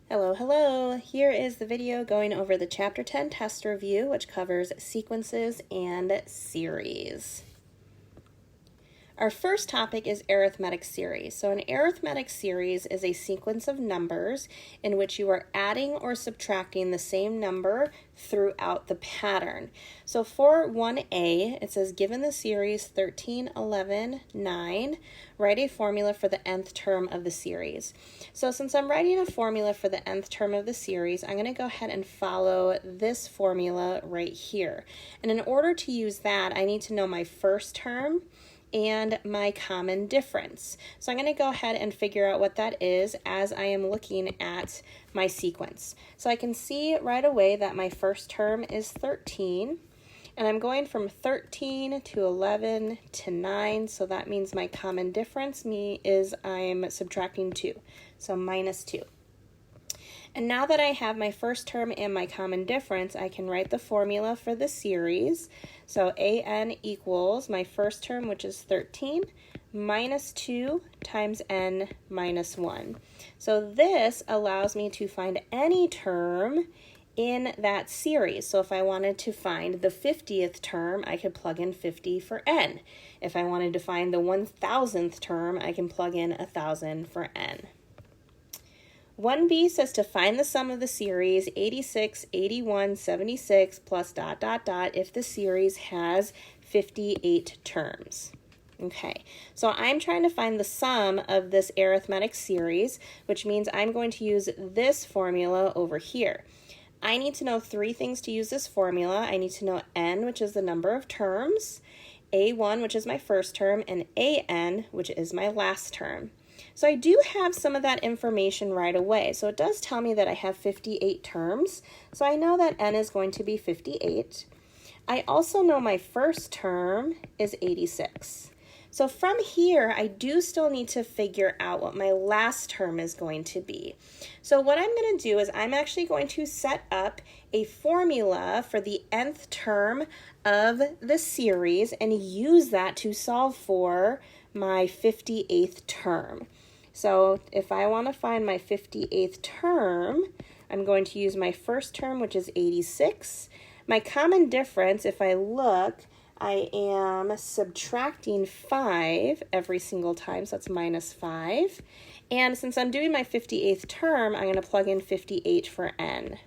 Hello, hello! Here is the video going over the Chapter 10 test review, which covers sequences and series. Our first topic is arithmetic series. So an arithmetic series is a sequence of numbers in which you are adding or subtracting the same number throughout the pattern. So for 1a, it says given the series 13, 11, 9, write a formula for the nth term of the series. So since I'm writing a formula for the nth term of the series, I'm going to go ahead and follow this formula right here. And in order to use that, I need to know my first term and my common difference. So I'm going to go ahead and figure out what that is as I am looking at my sequence. So I can see right away that my first term is 13, and I'm going from 13 to 11 to 9, so that means my common difference is I'm subtracting 2, so minus 2. And now that I have my first term and my common difference, I can write the formula for the series. So an equals my first term, which is 13, minus 2 times n minus 1. So this allows me to find any term in that series. So if I wanted to find the 50th term, I could plug in 50 for n. If I wanted to find the 1000th term, I can plug in 1000 for n. 1b says to find the sum of the series 86, 81, 76 plus ... if the series has 58 terms. Okay, so I'm trying to find the sum of this arithmetic series, which means I'm going to use this formula over here. I need to know three things to use this formula. I need to know n, which is the number of terms, a1, which is my first term, and an, which is my last term. So I do have some of that information right away. So it does tell me that I have 58 terms. So I know that n is going to be 58. I also know my first term is 86. So from here, I do still need to figure out what my last term is going to be. So what I'm going to do is I'm actually going to set up a formula for the nth term of the series and use that to solve for my 58th term. So if I want to find my 58th term, I'm going to use my first term, which is 86. My common difference, if I look, I am subtracting 5 every single time, so that's minus 5. And since I'm doing my 58th term, I'm going to plug in 58 for n.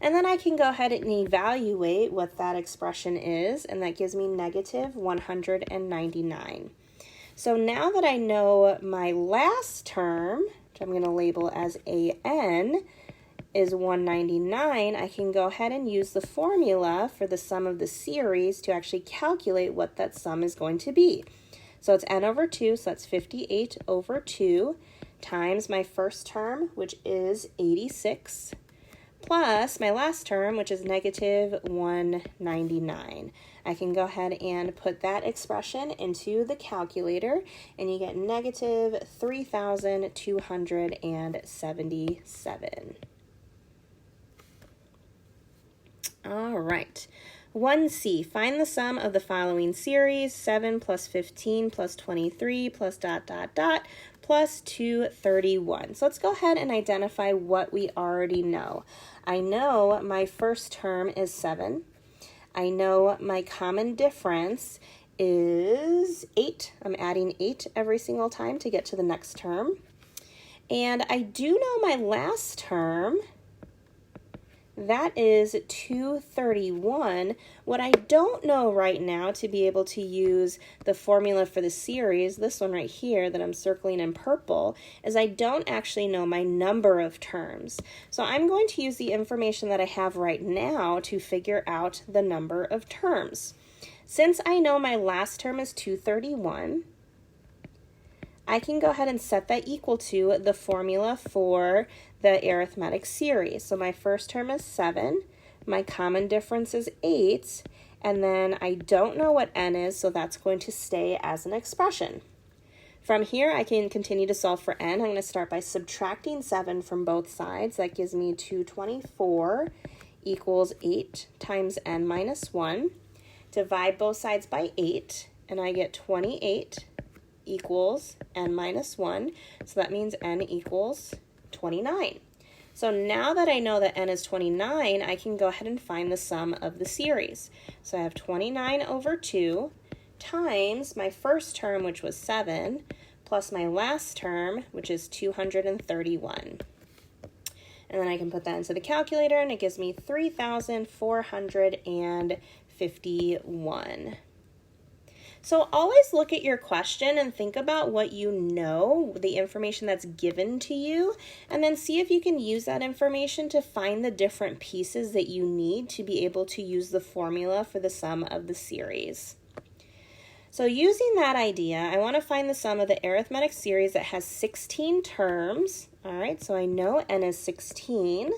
And then I can go ahead and evaluate what that expression is, and that gives me negative 199. So now that I know my last term, which I'm going to label as an, is 199, I can go ahead and use the formula for the sum of the series to actually calculate what that sum is going to be. So it's n over 2, so that's 58 over 2, times my first term, which is 86, plus my last term, which is negative 199. I can go ahead and put that expression into the calculator, and you get negative 3,277. All right. 1c, find the sum of the following series, 7 plus 15 plus 23 plus ... plus 231. So let's go ahead and identify what we already know. I know my first term is 7. I know my common difference is 8. I'm adding 8 every single time to get to the next term. And I do know my last term. That is 231. What I don't know right now to be able to use the formula for the series, this one right here that I'm circling in purple, is I don't actually know my number of terms. So I'm going to use the information that I have right now to figure out the number of terms. Since I know my last term is 231, I can go ahead and set that equal to the formula for the arithmetic series. So my first term is 7, my common difference is 8, and then I don't know what n is, so that's going to stay as an expression. From here, I can continue to solve for n. I'm going to start by subtracting 7 from both sides. That gives me 224 equals 8 times n minus 1. Divide both sides by 8, and I get 28 equals n minus 1. So that means n equals 29. So now that I know that n is 29, I can go ahead and find the sum of the series. So I have 29 over 2 times my first term, which was 7, plus my last term, which is 231. And then I can put that into the calculator, and it gives me 3,451. So always look at your question and think about what you know, the information that's given to you, and then see if you can use that information to find the different pieces that you need to be able to use the formula for the sum of the series. So using that idea, I want to find the sum of the arithmetic series that has 16 terms. All right, so I know n is 16.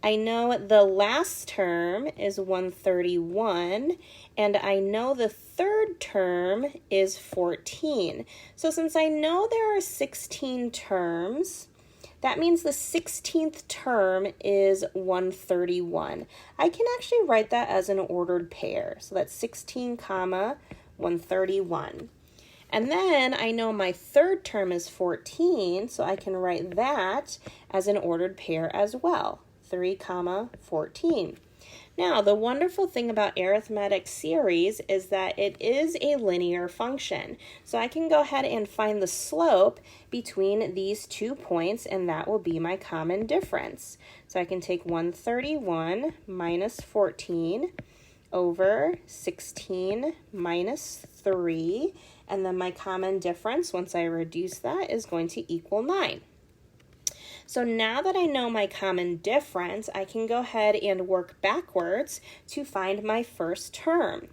I know the last term is 131, and I know the third term is 14. So since I know there are 16 terms, that means the 16th term is 131. I can actually write that as an ordered pair. So that's 16 comma 131. And then I know my third term is 14, so I can write that as an ordered pair as well. 3 comma 14. Now, the wonderful thing about arithmetic series is that it is a linear function. So I can go ahead and find the slope between these 2 points, and that will be my common difference. So I can take 131 minus 14 over 16 minus 3, and then my common difference, once I reduce that, is going to equal 9. So now that I know my common difference, I can go ahead and work backwards to find my first term.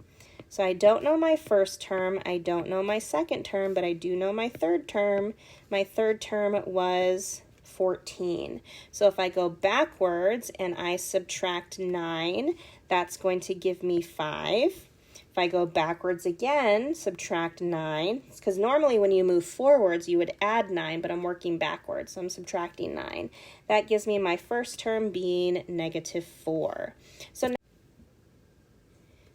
So I don't know my first term, I don't know my second term, but I do know my third term. My third term was 14. So if I go backwards and I subtract 9, that's going to give me 5. If I go backwards again, subtract 9, because normally when you move forwards, you would add 9, but I'm working backwards, so I'm subtracting 9. That gives me my first term being negative 4. So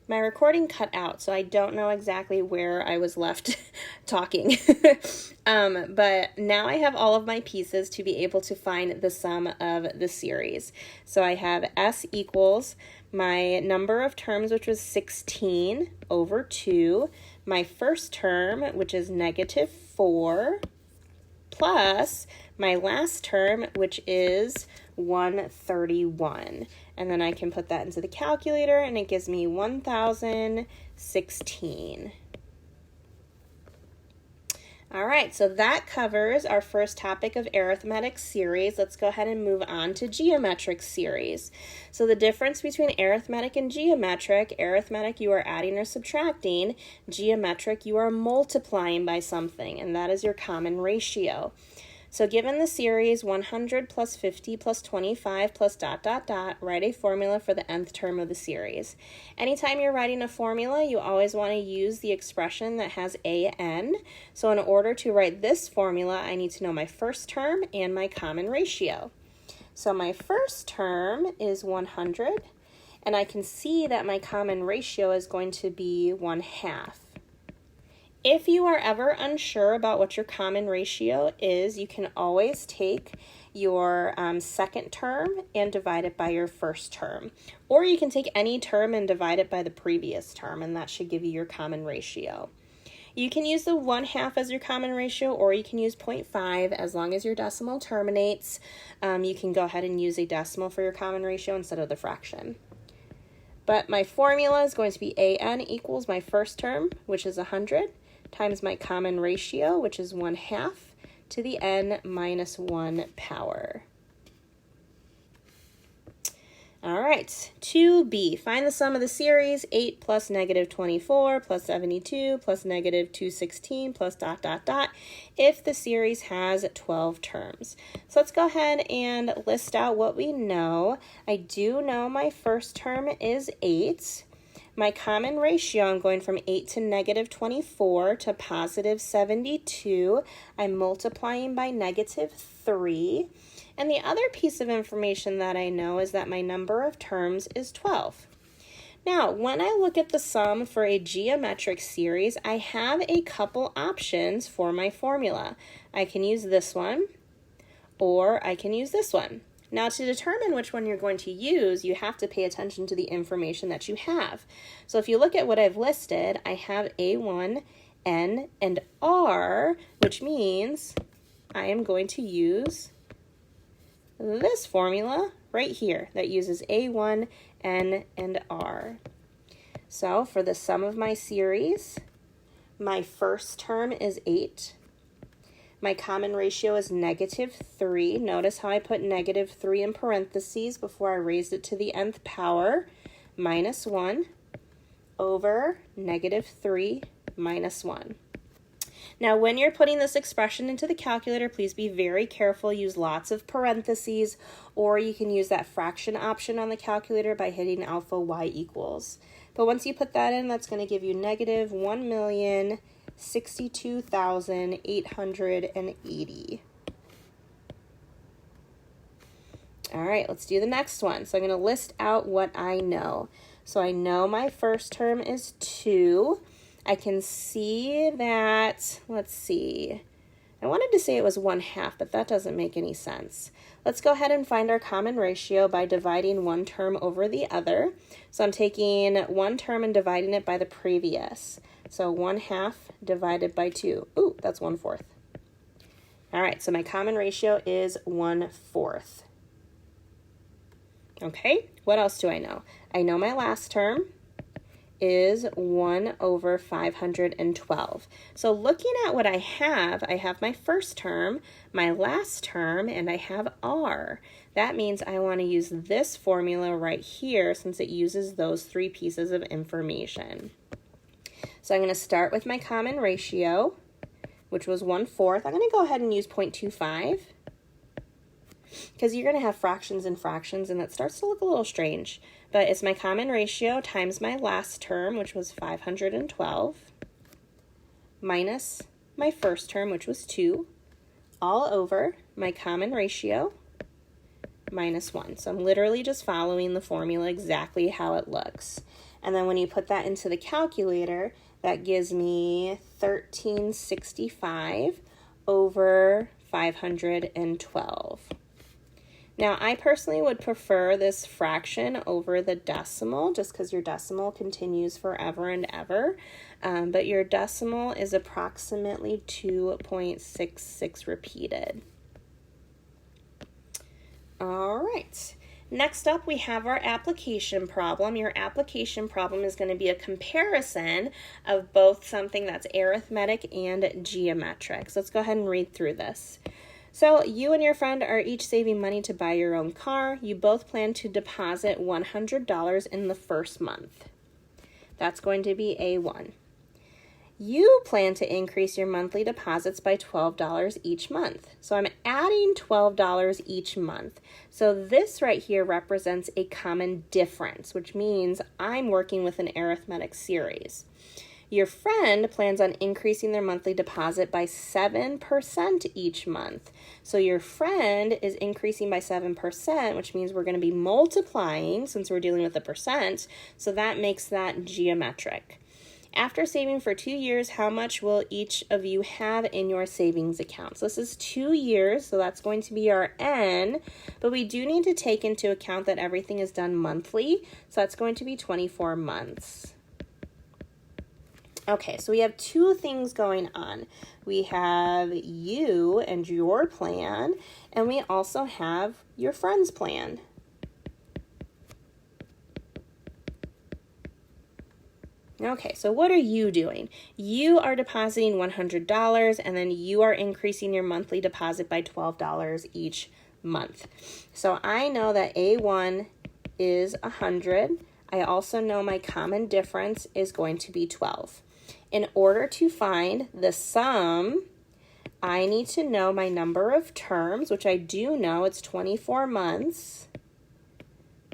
my recording cut out, so I don't know exactly where I was left talking. But now I have all of my pieces to be able to find the sum of the series. So I have S equals my number of terms, which was 16, over 2, my first term, which is negative 4, plus my last term, which is 131. And then I can put that into the calculator, and it gives me 1,016. All right, so that covers our first topic of arithmetic series. Let's go ahead and move on to geometric series. So the difference between arithmetic and geometric, arithmetic you are adding or subtracting, geometric you are multiplying by something, and that is your common ratio. So given the series 100 plus 50 plus 25 plus ... write a formula for the nth term of the series. Anytime you're writing a formula, you always want to use the expression that has an. So in order to write this formula, I need to know my first term and my common ratio. So my first term is 100, and I can see that my common ratio is going to be 1/2. If you are ever unsure about what your common ratio is, you can always take your second term and divide it by your first term. Or you can take any term and divide it by the previous term, and that should give you your common ratio. You can use the 1/2 as your common ratio, or you can use 0.5 as long as your decimal terminates. You can go ahead and use a decimal for your common ratio instead of the fraction. But my formula is going to be an equals my first term, which is 100, times my common ratio, which is 1/2, to the n minus 1 power. All right, 2b, find the sum of the series, 8 plus negative 24 plus 72 plus negative 216 plus ... if the series has 12 terms. So let's go ahead and list out what we know. I do know my first term is 8. My common ratio, I'm going from 8 to negative 24 to positive 72. I'm multiplying by negative 3. And the other piece of information that I know is that my number of terms is 12. Now, when I look at the sum for a geometric series, I have a couple options for my formula. I can use this one, or I can use this one. Now, to determine which one you're going to use, you have to pay attention to the information that you have. So if you look at what I've listed, I have A1, N, and R, which means I am going to use this formula right here that uses A1, N, and R. So for the sum of my series, my first term is 8. My common ratio is -3. Notice how I put -3 in parentheses before I raised it to the nth power, -1 over -3 minus 1. Now, when you're putting this expression into the calculator, please be very careful. Use lots of parentheses, or you can use that fraction option on the calculator by hitting alpha y equals. But once you put that in, that's going to give you -1,062,880. All right, let's do the next one. So I'm going to list out what I know. So I know my first term is 2. I can see that, let's see, I wanted to say it was 1/2, but that doesn't make any sense. Let's go ahead and find our common ratio by dividing one term over the other. So I'm taking one term and dividing it by the previous. So 1/2 divided by 2. Ooh, that's 1/4. All right, so my common ratio is 1/4. Okay, what else do I know? I know my last term is 1 over 512. So looking at what I have my first term, my last term, and I have R. That means I want to use this formula right here since it uses those 3 pieces of information. So I'm going to start with my common ratio, which was 1/4. I'm going to go ahead and use 0.25 because you're going to have fractions and fractions, and that starts to look a little strange. But it's my common ratio times my last term, which was 512, minus my first term, which was 2, all over my common ratio minus 1. So I'm literally just following the formula exactly how it looks. And then when you put that into the calculator, that gives me 1365 over 512. Now, I personally would prefer this fraction over the decimal just because your decimal continues forever and ever, but your decimal is approximately 2.66 repeated. All right. Next up, we have our application problem. Your application problem is going to be a comparison of both something that's arithmetic and geometric. So let's go ahead and read through this. So you and your friend are each saving money to buy your own car. You both plan to deposit $100 in the first month. That's going to be A1. You plan to increase your monthly deposits by $12 each month. So I'm adding $12 each month. So this right here represents a common difference, which means I'm working with an arithmetic series. Your friend plans on increasing their monthly deposit by 7% each month. So your friend is increasing by 7%, which means we're going to be multiplying since we're dealing with a percent. So that makes that geometric. After saving for 2 years, how much will each of you have in your savings account? So this is 2 years, so that's going to be our N, but we do need to take into account that everything is done monthly, so that's going to be 24 months. Okay, so we have 2 things going on. We have you and your plan, and we also have your friend's plan. Okay, so what are you doing? You are depositing $100, and then you are increasing your monthly deposit by $12 each month. So I know that A1 is 100. I also know my common difference is going to be 12. In order to find the sum, I need to know my number of terms, which I do know it's 24 months,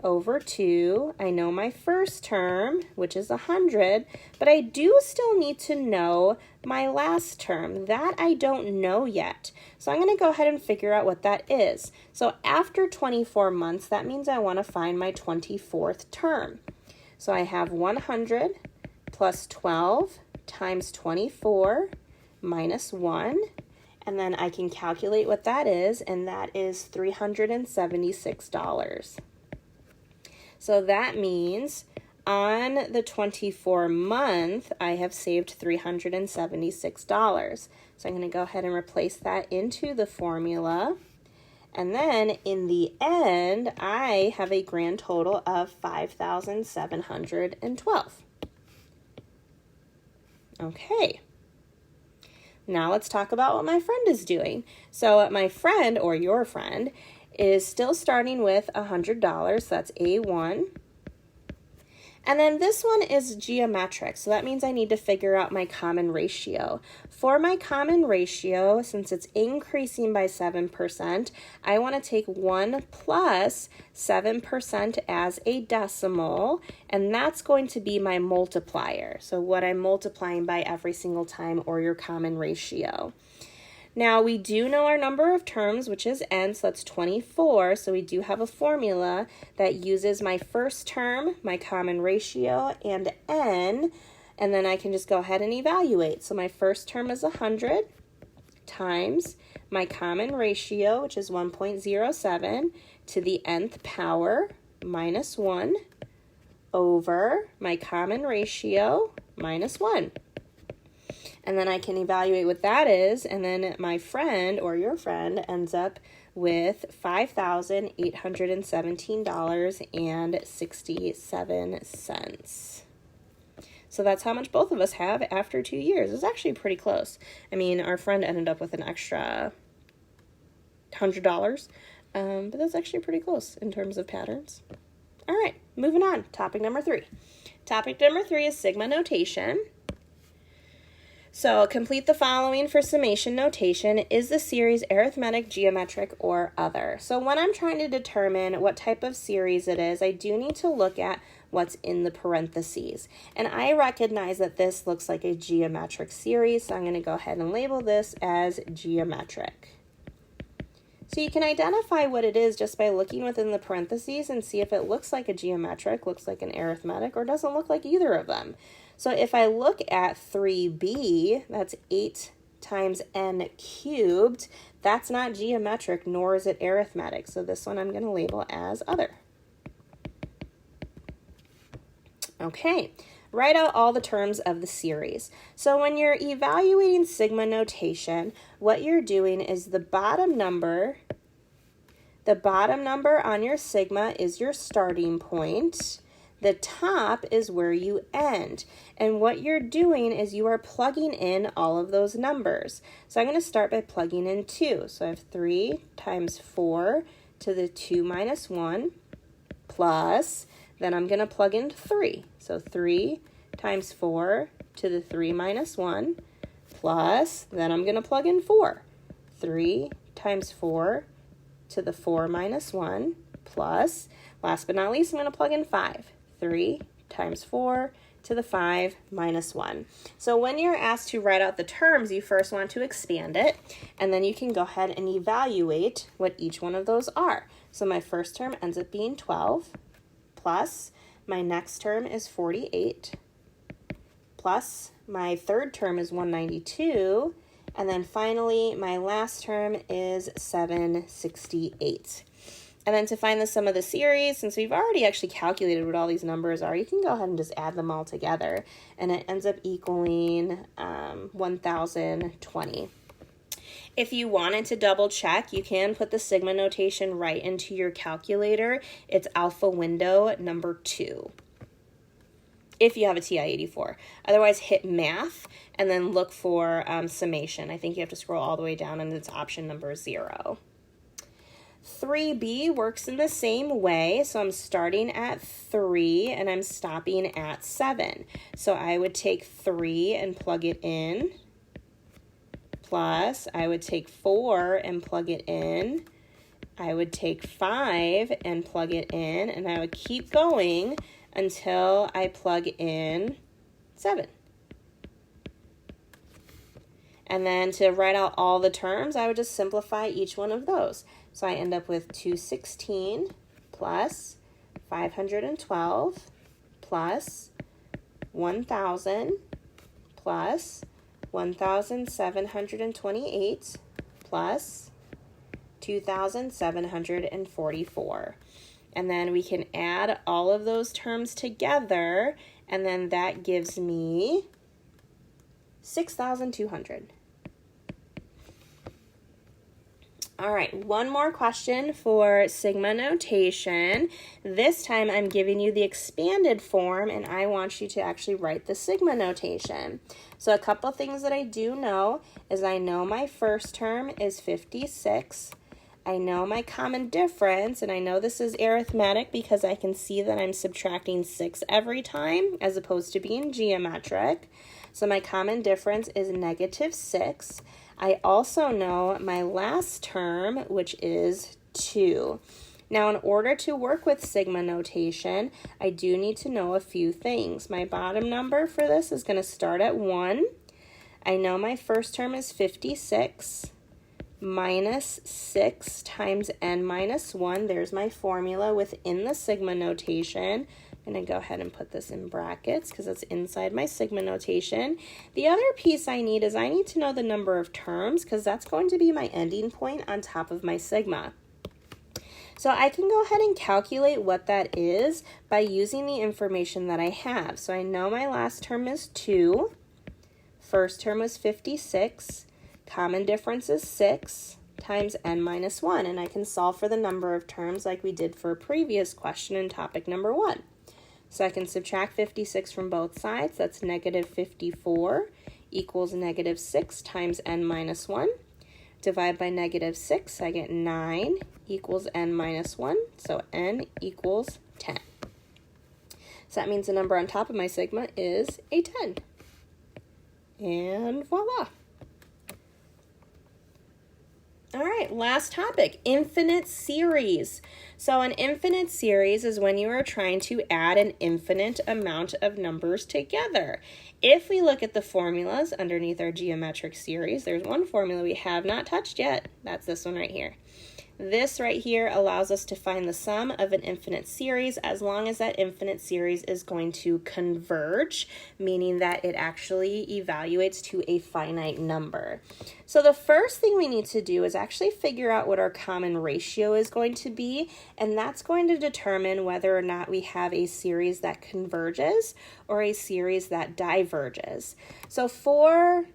over 2. I know my first term, which is 100, but I do still need to know my last term. That I don't know yet. So I'm going to go ahead and figure out what that is. So after 24 months, that means I want to find my 24th term. So I have 100 plus 12 times 24 minus 1, And then I can calculate what that is, and that is $376. So that means on the 24 month, I have saved $376. So I'm going to go ahead and replace that into the formula. And then in the end, I have a grand total of $5,712. Okay. Now let's talk about what my friend is doing. So my friend, or your friend, is still starting with $100. That's A1. And then this one is geometric, so that means I need to figure out my common ratio. For my common ratio, since it's increasing by 7%, I want to take 1 plus 7% as a decimal, and that's going to be my multiplier. So what I'm multiplying by every single time, or your common ratio. Now, we do know our number of terms, which is n, so that's 24. So we do have a formula that uses my first term, my common ratio, and n, and then I can just go ahead and evaluate. So my first term is 100 times my common ratio, which is 1.07, to the nth power minus 1 over my common ratio minus 1. And then I can evaluate what that is, and then my friend, or your friend, ends up with $5,817.67. So that's how much both of us have after 2 years. It's actually pretty close. I mean, our friend ended up with an extra $100, but that's actually pretty close in terms of patterns. All right, moving on. Topic number 3. Topic number 3 is sigma notation. So complete the following for summation notation. Is the series arithmetic, geometric, or other? So when I'm trying to determine what type of series it is, I do need to look at what's in the parentheses. And I recognize that this looks like a geometric series, so I'm going to go ahead and label this as geometric. So you can identify what it is just by looking within the parentheses and see if it looks like a geometric, looks like an arithmetic, or doesn't look like either of them. So if I look at 3b, that's 8 times n cubed, that's not geometric, nor is it arithmetic. So this one I'm going to label as other. Okay, write out all the terms of the series. So when you're evaluating sigma notation, what you're doing is the bottom number on your sigma is your starting point. The top is where you end. And what you're doing is you are plugging in all of those numbers. So I'm going to start by plugging in 2. So I have 3 times 4 to the 2 minus 1 plus, then I'm going to plug in 3. So 3 times 4 to the 3 minus 1 plus, then I'm going to plug in 4. 3 times 4 to the 4 minus 1 plus, last but not least, I'm going to plug in 5. 3 times 4 to the 5 minus 1. So when you're asked to write out the terms, you first want to expand it, and then you can go ahead and evaluate what each one of those are. So my first term ends up being 12, plus my next term is 48, plus my third term is 192, and then finally my last term is 768. And then to find the sum of the series, since we've already actually calculated what all these numbers are, you can go ahead and just add them all together, and it ends up equaling 1,020. If you wanted to double check, you can put the sigma notation right into your calculator. It's alpha window number 2. If you have a TI-84. Otherwise, hit math and then look for summation. I think you have to scroll all the way down, and it's option number 0. 3b works in the same way, so I'm starting at 3 and I'm stopping at 7. So I would take 3 and plug it in, plus I would take 4 and plug it in, I would take 5 and plug it in, and I would keep going until I plug in 7. And then to write out all the terms, I would just simplify each one of those. So I end up with 216 plus 512 plus 1,000 plus 1,728 plus 2,744. And then we can add all of those terms together, and then that gives me 6,200. All right, one more question for sigma notation. This time I'm giving you the expanded form, and I want you to actually write the sigma notation. So a couple things that I do know is I know my first term is 56. I know my common difference, and I know this is arithmetic because I can see that I'm subtracting 6 every time as opposed to being geometric. So my common difference is -6. I also know my last term, which is 2. Now, in order to work with sigma notation, I do need to know a few things. My bottom number for this is going to start at 1. I know my first term is 56 minus 6 times n minus 1. There's my formula within the sigma notation. I'm going to go ahead and put this in brackets because it's inside my sigma notation. The other piece I need is I need to know the number of terms because that's going to be my ending point on top of my sigma. So I can go ahead and calculate what that is by using the information that I have. So I know my last term is 2. First term was 56. Common difference is 6 times n minus 1. And I can solve for the number of terms like we did for a previous question in topic number 1. So I can subtract 56 from both sides. That's -54 equals -6 times n minus 1. Divide by -6, I get 9 equals n minus 1. So n equals 10. So that means the number on top of my sigma is a 10. And voila. All right, last topic, infinite series. So an infinite series is when you are trying to add an infinite amount of numbers together. If we look at the formulas underneath our geometric series, there's one formula we have not touched yet. That's this one right here. This right here allows us to find the sum of an infinite series as long as that infinite series is going to converge, meaning that it actually evaluates to a finite number. So the first thing we need to do is actually figure out what our common ratio is going to be, and that's going to determine whether or not we have a series that converges or a series that diverges. So for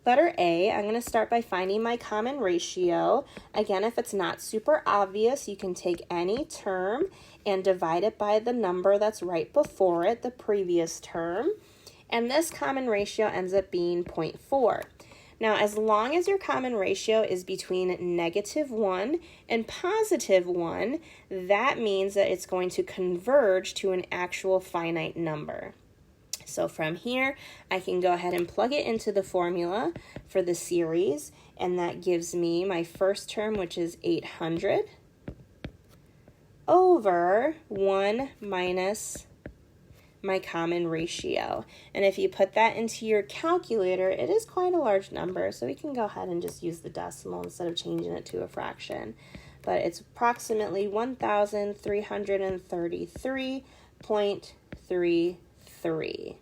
letter A, I'm going to start by finding my common ratio. Again, if it's not super obvious, you can take any term and divide it by the number that's right before it, the previous term. And this common ratio ends up being 0.4. Now, as long as your common ratio is between -1 and +1, that means that it's going to converge to an actual finite number. So from here, I can go ahead and plug it into the formula for the series, and that gives me my first term, which is 800, over 1 minus my common ratio. And if you put that into your calculator, it is quite a large number, so we can go ahead and just use the decimal instead of changing it to a fraction. But it's approximately 1,333.33.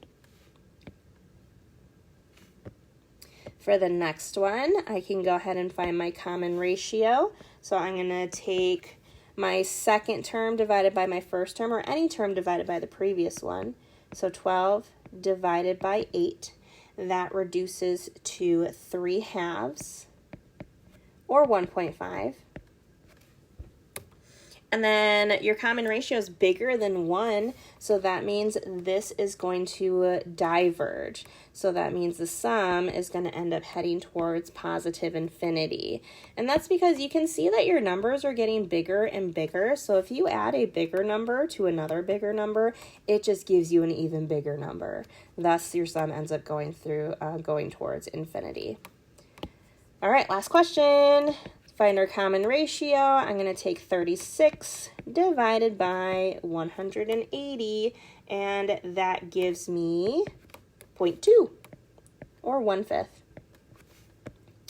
For the next one, I can go ahead and find my common ratio. So I'm going to take my second term divided by my first term, or any term divided by the previous one. So 12 divided by 8, that reduces to 3/2, or 1.5. And then your common ratio is bigger than 1, so that means this is going to diverge. So that means the sum is going to end up heading towards positive infinity. And that's because you can see that your numbers are getting bigger and bigger. So if you add a bigger number to another bigger number, it just gives you an even bigger number. Thus, your sum ends up going towards infinity. All right, last question. Find our common ratio. I'm going to take 36 divided by 180, and that gives me 0.2, or 1/5.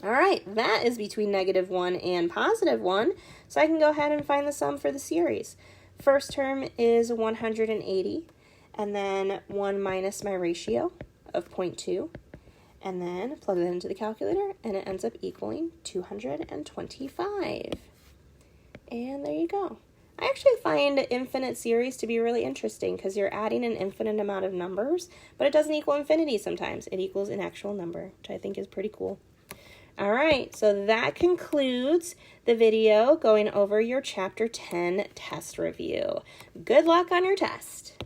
All right, that is between -1 and +1, so I can go ahead and find the sum for the series. First term is 180, and then 1 minus my ratio of 0.2. and then plug it into the calculator, and it ends up equaling 225. And there you go. I actually find infinite series to be really interesting because you're adding an infinite amount of numbers, but it doesn't equal infinity sometimes. It equals an actual number, which I think is pretty cool. All right, so that concludes the video going over your Chapter 10 test review. Good luck on your test.